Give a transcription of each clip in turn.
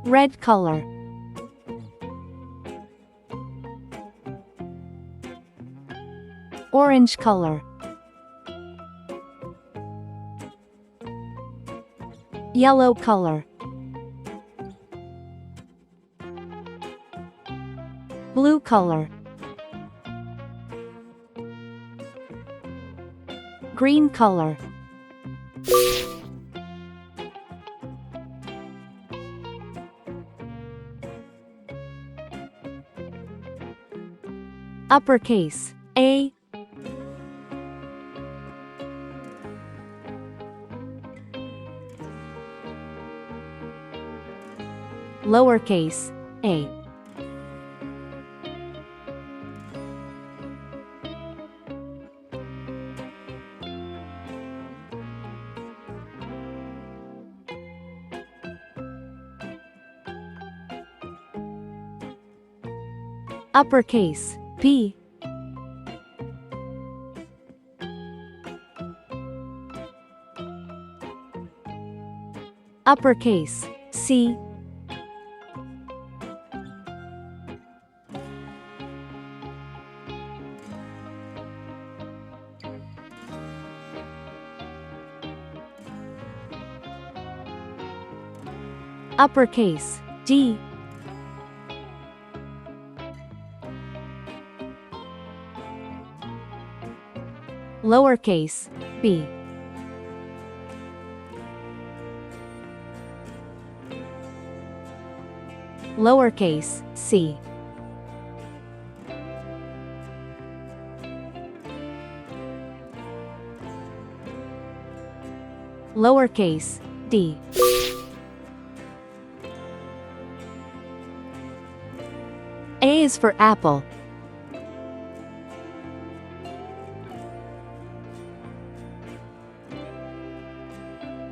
red color, orange color, yellow color, blue color, green color, uppercase A, lowercase a, uppercase B, uppercase C, uppercase D, lowercase b, lowercase c, lowercase d. A is for apple.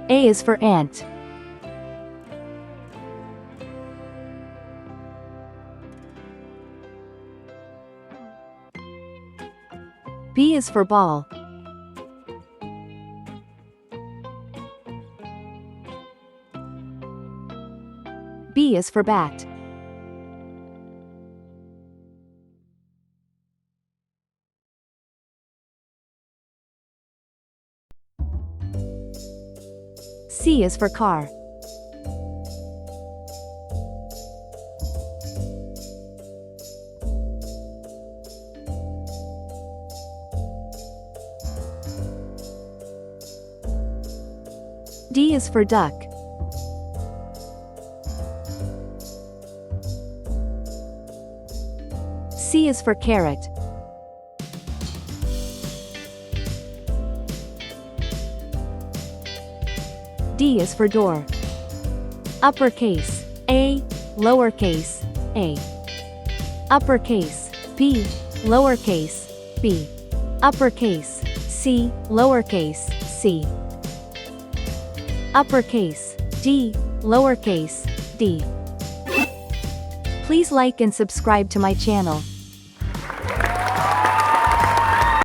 A is for ant. B is for ball. B is for bat. C is for car. D is for duck. C is for carrot. D is for door. Uppercase A, lowercase a. Uppercase B, lowercase b. Uppercase C, lowercase c. Uppercase D, lowercase d. Please like and subscribe to my channel.